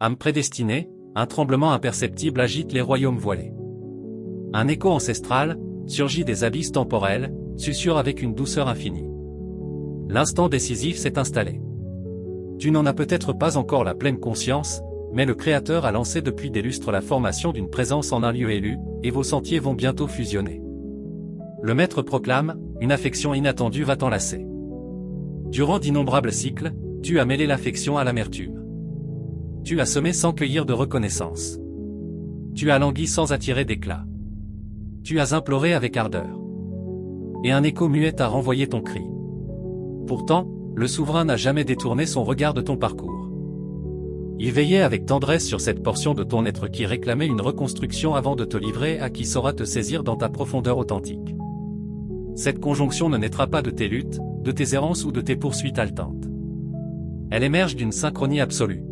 Âme prédestinée, un tremblement imperceptible agite les royaumes voilés. Un écho ancestral surgit des abysses temporels, susurre avec une douceur infinie. L'instant décisif s'est installé. Tu n'en as peut-être pas encore la pleine conscience, mais le Créateur a lancé depuis des lustres la formation d'une présence en un lieu élu, et vos sentiers vont bientôt fusionner. Le Maître proclame, une affection inattendue va t'enlacer. Durant d'innombrables cycles, tu as mêlé l'affection à l'amertume. Tu as semé sans cueillir de reconnaissance. Tu as langui sans attirer d'éclat. Tu as imploré avec ardeur. Et un écho muet t'a renvoyé ton cri. Pourtant, le souverain n'a jamais détourné son regard de ton parcours. Il veillait avec tendresse sur cette portion de ton être qui réclamait une reconstruction avant de te livrer à qui saura te saisir dans ta profondeur authentique. Cette conjonction ne naîtra pas de tes luttes, de tes errances ou de tes poursuites haletantes. Elle émerge d'une synchronie absolue.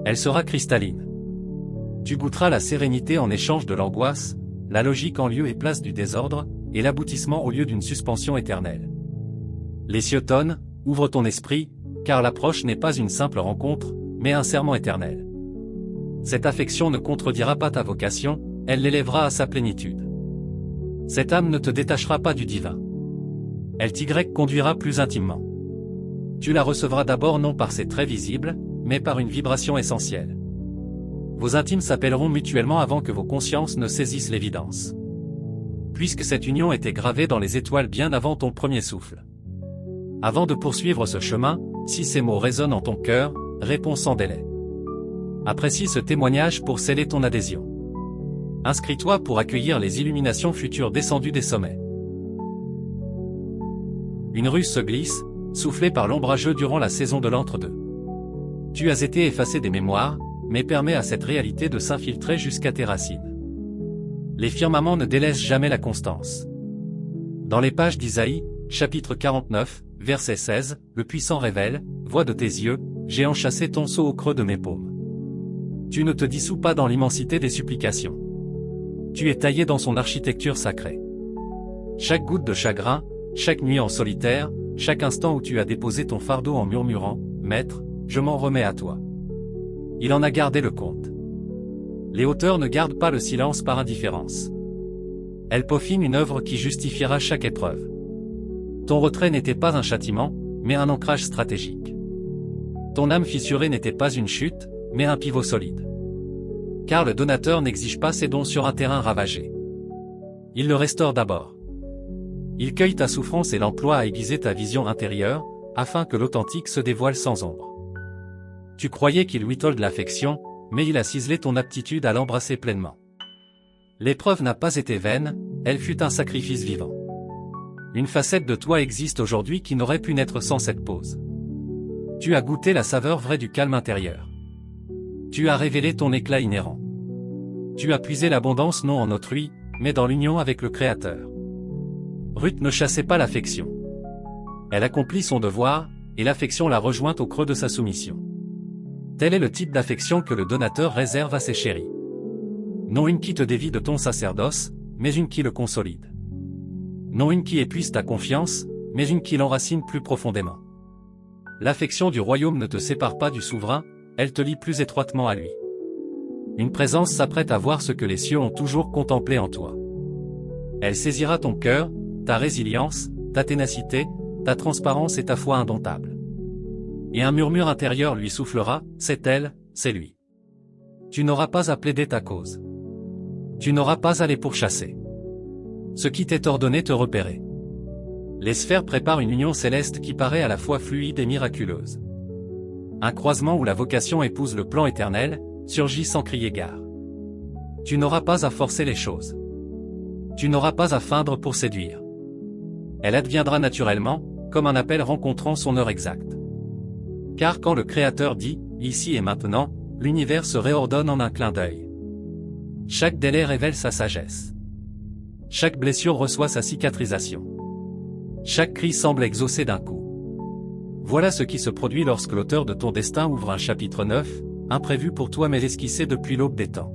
Elle sera cristalline. Tu goûteras la sérénité en échange de l'angoisse, la logique en lieu et place du désordre, et l'aboutissement au lieu d'une suspension éternelle. Les cieux tonnent, ouvre ton esprit, car l'approche n'est pas une simple rencontre, mais un serment éternel. Cette affection ne contredira pas ta vocation, elle l'élèvera à sa plénitude. Cette âme ne te détachera pas du divin. Elle t'y conduira plus intimement. Tu la recevras d'abord non par ses traits visibles, mais par une vibration essentielle. Vos intimes s'appelleront mutuellement avant que vos consciences ne saisissent l'évidence. Puisque cette union était gravée dans les étoiles bien avant ton premier souffle. Avant de poursuivre ce chemin, si ces mots résonnent en ton cœur, réponds sans délai. Apprécie ce témoignage pour sceller ton adhésion. Inscris-toi pour accueillir les illuminations futures descendues des sommets. Une ruse se glisse, soufflée par l'ombrageux durant la saison de l'entre-deux. Tu as été effacé des mémoires, mais permets à cette réalité de s'infiltrer jusqu'à tes racines. Les firmaments ne délaissent jamais la constance. Dans les pages d'Isaïe, chapitre 49, verset 16, le puissant révèle, voix de tes yeux, j'ai enchâssé ton sceau au creux de mes paumes. Tu ne te dissous pas dans l'immensité des supplications. Tu es taillé dans son architecture sacrée. Chaque goutte de chagrin, chaque nuit en solitaire, chaque instant où tu as déposé ton fardeau en murmurant, Maître, je m'en remets à toi. Il en a gardé le compte. Les hauteurs ne gardent pas le silence par indifférence. Elles peaufinent une œuvre qui justifiera chaque épreuve. Ton retrait n'était pas un châtiment, mais un ancrage stratégique. Ton âme fissurée n'était pas une chute, mais un pivot solide. Car le donateur n'exige pas ses dons sur un terrain ravagé. Il le restaure d'abord. Il cueille ta souffrance et l'emploie à aiguiser ta vision intérieure, afin que l'authentique se dévoile sans ombre. Tu croyais qu'il huitole de l'affection, mais il a ciselé ton aptitude à l'embrasser pleinement. L'épreuve n'a pas été vaine, elle fut un sacrifice vivant. Une facette de toi existe aujourd'hui qui n'aurait pu naître sans cette pause. Tu as goûté la saveur vraie du calme intérieur. Tu as révélé ton éclat inhérent. Tu as puisé l'abondance non en autrui, mais dans l'union avec le Créateur. Ruth ne chassait pas l'affection. Elle accomplit son devoir, et l'affection la rejoint au creux de sa soumission. Tel est le type d'affection que le donateur réserve à ses chéris. Non une qui te dévie de ton sacerdoce, mais une qui le consolide. Non une qui épuise ta confiance, mais une qui l'enracine plus profondément. L'affection du royaume ne te sépare pas du souverain, elle te lie plus étroitement à lui. Une présence s'apprête à voir ce que les cieux ont toujours contemplé en toi. Elle saisira ton cœur, ta résilience, ta ténacité, ta transparence et ta foi indomptable. Et un murmure intérieur lui soufflera, c'est elle, c'est lui. Tu n'auras pas à plaider ta cause. Tu n'auras pas à les pourchasser. Ce qui t'est ordonné te repérer. Les sphères préparent une union céleste qui paraît à la fois fluide et miraculeuse. Un croisement où la vocation épouse le plan éternel, surgit sans crier gare. Tu n'auras pas à forcer les choses. Tu n'auras pas à feindre pour séduire. Elle adviendra naturellement, comme un appel rencontrant son heure exacte. Car quand le Créateur dit, ici et maintenant, l'univers se réordonne en un clin d'œil. Chaque délai révèle sa sagesse. Chaque blessure reçoit sa cicatrisation. Chaque cri semble exaucé d'un coup. Voilà ce qui se produit lorsque l'auteur de ton destin ouvre un chapitre 9, imprévu pour toi mais esquissé depuis l'aube des temps.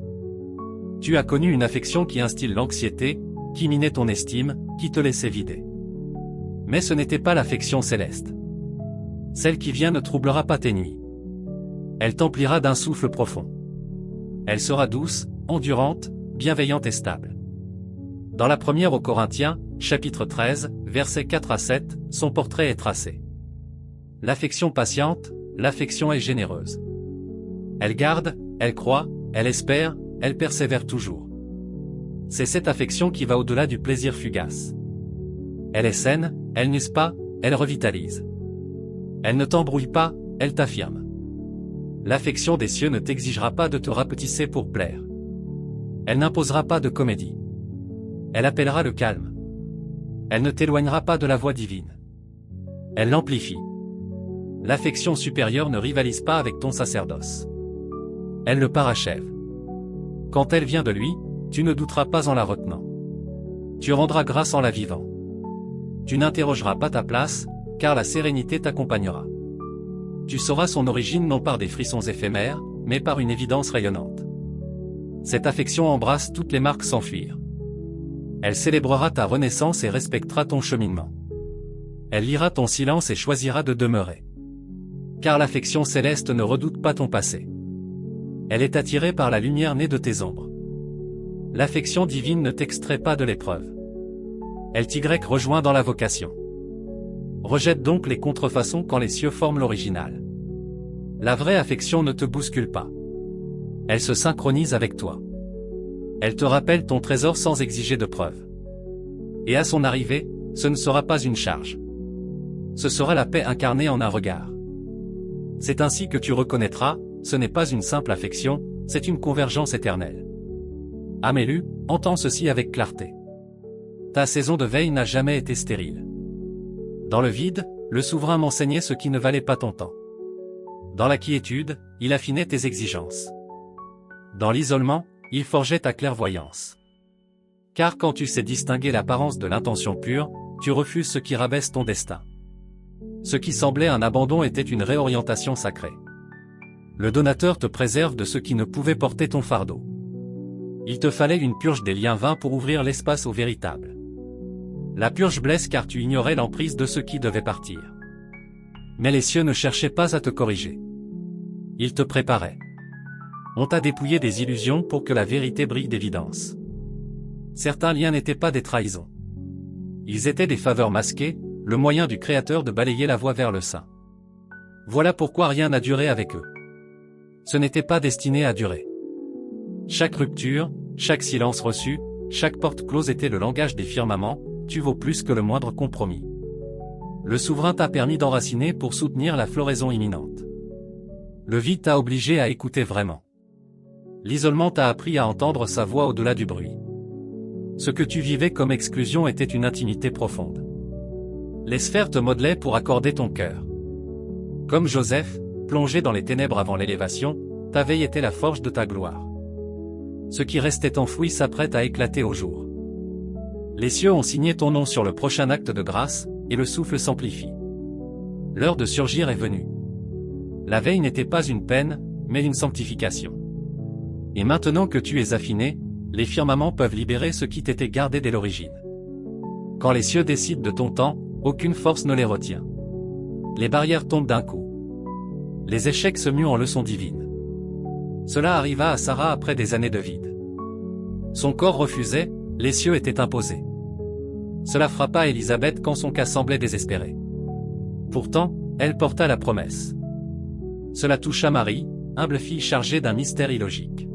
Tu as connu une affection qui instille l'anxiété, qui minait ton estime, qui te laissait vider. Mais ce n'était pas l'affection céleste. Celle qui vient ne troublera pas tes nuits. Elle t'emplira d'un souffle profond. Elle sera douce, endurante, bienveillante et stable. Dans la première aux Corinthiens, chapitre 13, versets 4 à 7, son portrait est tracé. L'affection patiente, l'affection est généreuse. Elle garde, elle croit, elle espère, elle persévère toujours. C'est cette affection qui va au-delà du plaisir fugace. Elle est saine, elle n'use pas, elle revitalise. Elle ne t'embrouille pas, elle t'affirme. L'affection des cieux ne t'exigera pas de te rapetisser pour plaire. Elle n'imposera pas de comédie. Elle appellera le calme. Elle ne t'éloignera pas de la voix divine. Elle l'amplifie. L'affection supérieure ne rivalise pas avec ton sacerdoce. Elle le parachève. Quand elle vient de lui, tu ne douteras pas en la retenant. Tu rendras grâce en la vivant. Tu n'interrogeras pas ta place, car la sérénité t'accompagnera. Tu sauras son origine non par des frissons éphémères, mais par une évidence rayonnante. Cette affection embrasse toutes les marques sans fuir. Elle célébrera ta renaissance et respectera ton cheminement. Elle lira ton silence et choisira de demeurer. Car l'affection céleste ne redoute pas ton passé. Elle est attirée par la lumière née de tes ombres. L'affection divine ne t'extrait pas de l'épreuve. Elle t'y rejoint dans la vocation. Rejette donc les contrefaçons quand les cieux forment l'original. La vraie affection ne te bouscule pas. Elle se synchronise avec toi. Elle te rappelle ton trésor sans exiger de preuves. Et à son arrivée, ce ne sera pas une charge. Ce sera la paix incarnée en un regard. C'est ainsi que tu reconnaîtras, ce n'est pas une simple affection, c'est une convergence éternelle. Amélu, entends ceci avec clarté. Ta saison de veille n'a jamais été stérile. Dans le vide, le souverain m'enseignait ce qui ne valait pas ton temps. Dans la quiétude, il affinait tes exigences. Dans l'isolement, il forgeait ta clairvoyance. Car quand tu sais distinguer l'apparence de l'intention pure, tu refuses ce qui rabaisse ton destin. Ce qui semblait un abandon était une réorientation sacrée. Le donateur te préserve de ce qui ne pouvait porter ton fardeau. Il te fallait une purge des liens vains pour ouvrir l'espace au véritable. La purge blesse car tu ignorais l'emprise de ceux qui devaient partir. Mais les cieux ne cherchaient pas à te corriger. Ils te préparaient. On t'a dépouillé des illusions pour que la vérité brille d'évidence. Certains liens n'étaient pas des trahisons. Ils étaient des faveurs masquées, le moyen du Créateur de balayer la voie vers le sein. Voilà pourquoi rien n'a duré avec eux. Ce n'était pas destiné à durer. Chaque rupture, chaque silence reçu, chaque porte close était le langage des firmaments, tu vaux plus que le moindre compromis. Le souverain t'a permis d'enraciner pour soutenir la floraison imminente. Le vide t'a obligé à écouter vraiment. L'isolement t'a appris à entendre sa voix au-delà du bruit. Ce que tu vivais comme exclusion était une intimité profonde. Les sphères te modelaient pour accorder ton cœur. Comme Joseph, plongé dans les ténèbres avant l'élévation, ta veille était la forge de ta gloire. Ce qui restait enfoui s'apprête à éclater au jour. Les cieux ont signé ton nom sur le prochain acte de grâce, et le souffle s'amplifie. L'heure de surgir est venue. La veille n'était pas une peine, mais une sanctification. Et maintenant que tu es affiné, les firmaments peuvent libérer ce qui t'était gardé dès l'origine. Quand les cieux décident de ton temps, aucune force ne les retient. Les barrières tombent d'un coup. Les échecs se muent en leçons divines. Cela arriva à Sarah après des années de vide. Son corps refusait, les cieux étaient imposés. Cela frappa Élisabeth quand son cas semblait désespéré. Pourtant, elle porta la promesse. Cela toucha Marie, humble fille chargée d'un mystère illogique.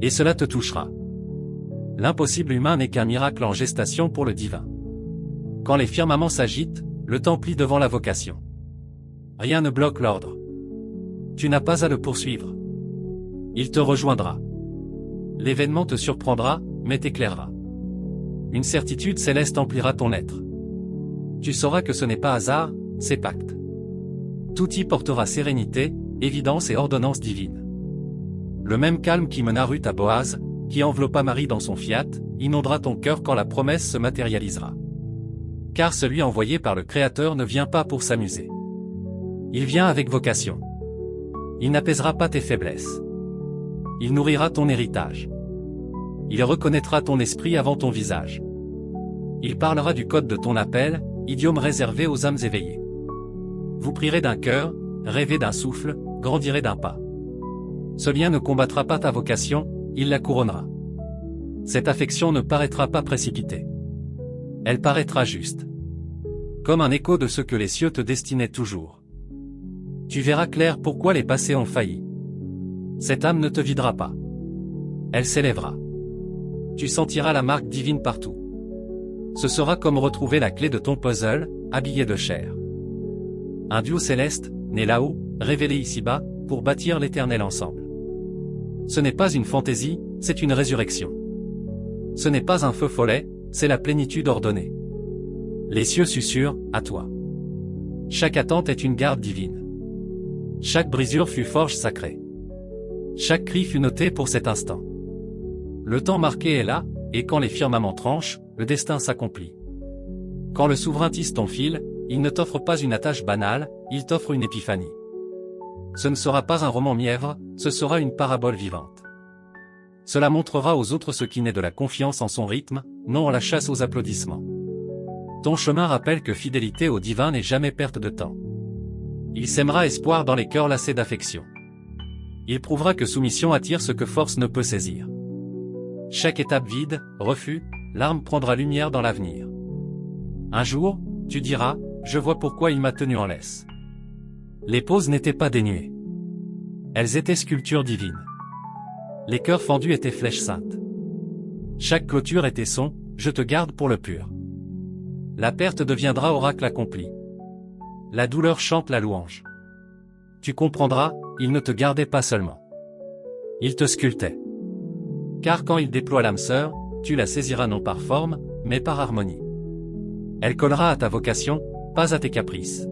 Et cela te touchera. L'impossible humain n'est qu'un miracle en gestation pour le divin. Quand les firmaments s'agitent, le temps plie devant la vocation. Rien ne bloque l'ordre. Tu n'as pas à le poursuivre. Il te rejoindra. L'événement te surprendra, mais t'éclairera. Une certitude céleste emplira ton être. Tu sauras que ce n'est pas hasard, c'est pacte. Tout y portera sérénité, évidence et ordonnance divine. Le même calme qui mena Ruth à Boaz, qui enveloppa Marie dans son fiat, inondera ton cœur quand la promesse se matérialisera. Car celui envoyé par le Créateur ne vient pas pour s'amuser. Il vient avec vocation. Il n'apaisera pas tes faiblesses. Il nourrira ton héritage. Il reconnaîtra ton esprit avant ton visage. Il parlera du code de ton appel, idiome réservé aux âmes éveillées. Vous prierez d'un cœur, rêvez d'un souffle, grandirait d'un pas. Ce lien ne combattra pas ta vocation, il la couronnera. Cette affection ne paraîtra pas précipitée. Elle paraîtra juste. Comme un écho de ce que les cieux te destinaient toujours. Tu verras clair pourquoi les passés ont failli. Cette âme ne te videra pas. Elle s'élèvera. Tu sentiras la marque divine partout. Ce sera comme retrouver la clé de ton puzzle, habillé de chair. Un duo céleste, né là-haut, révélé ici-bas, pour bâtir l'éternel ensemble. Ce n'est pas une fantaisie, c'est une résurrection. Ce n'est pas un feu follet, c'est la plénitude ordonnée. Les cieux susurrent, à toi. Chaque attente est une garde divine. Chaque brisure fut forge sacrée. Chaque cri fut noté pour cet instant. Le temps marqué est là, et quand les firmaments tranchent, le destin s'accomplit. Quand le souverain tisse ton fil, il ne t'offre pas une attache banale, il t'offre une épiphanie. Ce ne sera pas un roman mièvre, ce sera une parabole vivante. Cela montrera aux autres ce qui naît de la confiance en son rythme, non en la chasse aux applaudissements. Ton chemin rappelle que fidélité au divin n'est jamais perte de temps. Il sèmera espoir dans les cœurs lassés d'affection. Il prouvera que soumission attire ce que force ne peut saisir. Chaque étape vide, refus, larme prendra lumière dans l'avenir. Un jour, tu diras, je vois pourquoi il m'a tenu en laisse. Les poses n'étaient pas dénuées. Elles étaient sculptures divines. Les cœurs fendus étaient flèches saintes. Chaque clôture était son, je te garde pour le pur. La perte deviendra oracle accompli. La douleur chante la louange. Tu comprendras, il ne te gardait pas seulement. Il te sculptait. Car quand il déploie l'âme sœur, tu la saisiras non par forme, mais par harmonie. Elle collera à ta vocation, pas à tes caprices.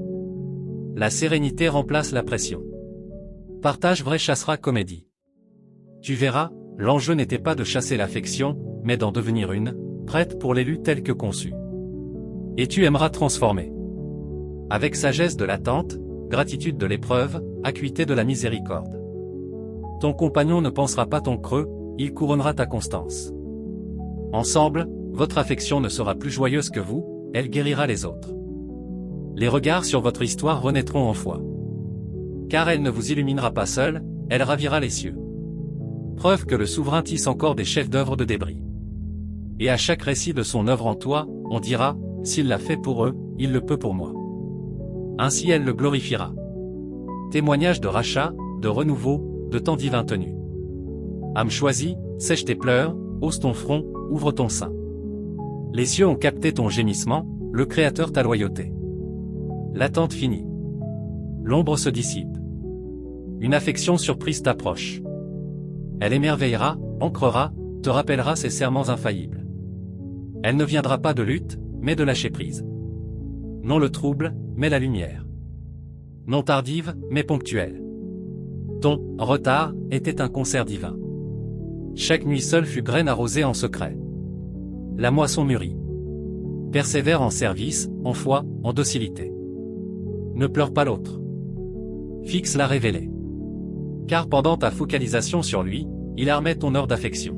La sérénité remplace la pression. Partage vrai chassera comédie. Tu verras, l'enjeu n'était pas de chasser l'affection, mais d'en devenir une, prête pour l'élu tel que conçu. Et tu aimeras transformer. Avec sagesse de l'attente, gratitude de l'épreuve, acuité de la miséricorde. Ton compagnon ne pensera pas ton creux, il couronnera ta constance. Ensemble, votre affection ne sera plus joyeuse que vous, elle guérira les autres. Les regards sur votre histoire renaîtront en foi. Car elle ne vous illuminera pas seule, elle ravira les cieux. Preuve que le souverain tisse encore des chefs-d'œuvre de débris. Et à chaque récit de son œuvre en toi, on dira, s'il l'a fait pour eux, il le peut pour moi. Ainsi elle le glorifiera. Témoignage de rachat, de renouveau, de temps divin tenu. Âme choisie, sèche tes pleurs, hausse ton front, ouvre ton sein. Les cieux ont capté ton gémissement, le Créateur ta loyauté. L'attente finit. L'ombre se dissipe. Une affection surprise t'approche. Elle émerveillera, ancrera, te rappellera ses serments infaillibles. Elle ne viendra pas de lutte, mais de lâcher prise. Non le trouble, mais la lumière. Non tardive, mais ponctuelle. Ton retard était un concert divin. Chaque nuit seule fut graine arrosée en secret. La moisson mûrit. Persévère en service, en foi, en docilité. Ne pleure pas l'autre. Fixe la révélée. Car pendant ta focalisation sur lui, il armait ton heure d'affection.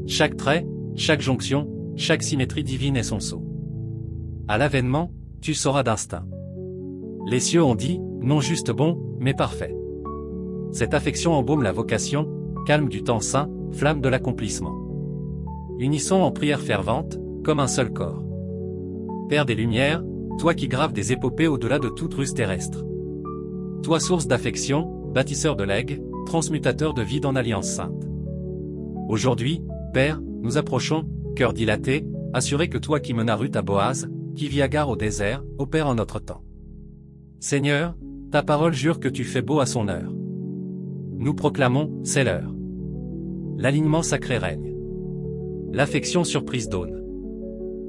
Chaque trait, chaque jonction, chaque symétrie divine est son sceau. À l'avènement, tu sauras d'instinct. Les cieux ont dit, non juste bon, mais parfait. Cette affection embaume la vocation, calme du temps saint, flamme de l'accomplissement. Unissons en prière fervente, comme un seul corps. Père des lumières, toi qui graves des épopées au-delà de toute ruse terrestre. Toi source d'affection, bâtisseur de legs, transmutateur de vie en alliance sainte. Aujourd'hui, Père, nous approchons, cœur dilaté, assuré que toi qui menas Ruth à Boaz, qui vit Agar au désert, opère en notre temps. Seigneur, ta parole jure que tu fais beau à son heure. Nous proclamons, c'est l'heure. L'alignement sacré règne. L'affection surprise donne.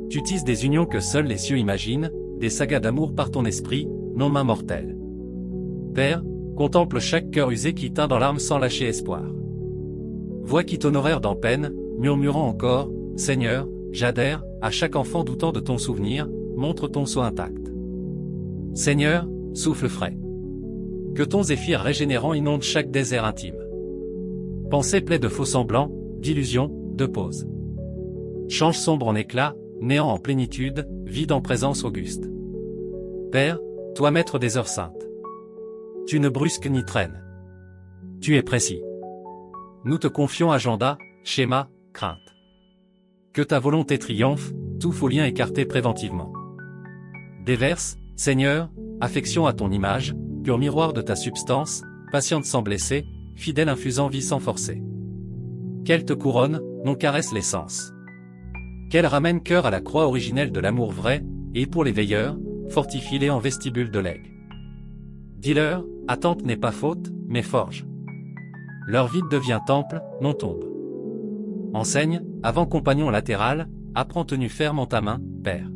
Tu tisses des unions que seuls les cieux imaginent, des sagas d'amour par ton esprit, non main mortelle. Père, contemple chaque cœur usé qui teint dans l'âme sans lâcher espoir. Voix qui t'honorèrent dans peine, murmurant encore, Seigneur, j'adhère, à chaque enfant doutant de ton souvenir, montre ton sceau intact. Seigneur, souffle frais. Que ton zéphyr régénérant inonde chaque désert intime. Pensée plaie de faux semblants, d'illusions, de pause. Change sombre en éclat, néant en plénitude, vide en présence auguste. Père, toi maître des heures saintes. Tu ne brusques ni traînes. Tu es précis. Nous te confions agenda, schéma, crainte. Que ta volonté triomphe, tout faux lien écarté préventivement. Déverse, Seigneur, affection à ton image, pur miroir de ta substance, patiente sans blesser, fidèle infusant vie sans forcer. Qu'elle te couronne, non caresse l'essence. Qu'elle ramène cœur à la croix originelle de l'amour vrai, et pour les veilleurs, fortifie-les en vestibule de legs. Dis-leur, attente n'est pas faute, mais forge. Leur vide devient temple, non tombe. Enseigne, avant compagnon latéral, apprends tenue ferme en ta main, Père.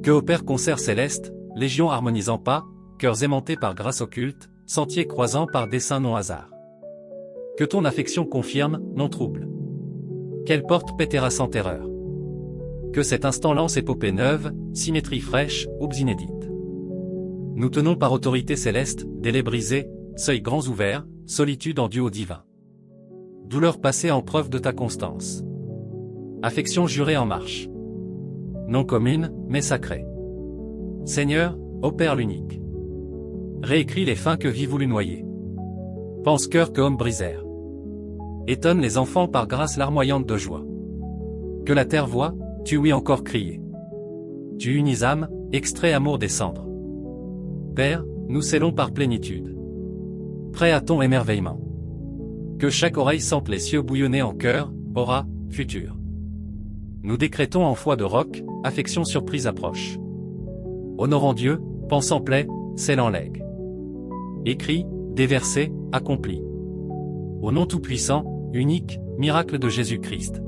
Que opère concert céleste, légion harmonisant pas, cœurs aimantés par grâce occulte, sentiers croisant par dessein non hasard. Que ton affection confirme, non trouble. Qu'elle porte pétera sans terreur. Que cet instant lance épopée neuve, symétrie fraîche, aubes inédites. Nous tenons par autorité céleste, délais brisés, seuils grands ouverts, solitude en duo divin. Douleur passée en preuve de ta constance. Affection jurée en marche. Non commune, mais sacrée. Seigneur, opère l'unique. Réécris les fins que vie voulut noyer. Pense cœur que hommes brisèrent. Étonne les enfants par grâce larmoyante de joie. Que la terre voie, tu ouïs encore crier. Tu unis âme, extrait amour des cendres. Père, nous scellons par plénitude. Prêt à ton émerveillement. Que chaque oreille sente les cieux bouillonner en cœur, aura, futur. Nous décrétons en foi de roc, affection surprise approche. Honorant Dieu, pensant plaît, scellant legs. Écrit, déversé, accompli. Au nom tout-puissant, unique, miracle de Jésus-Christ.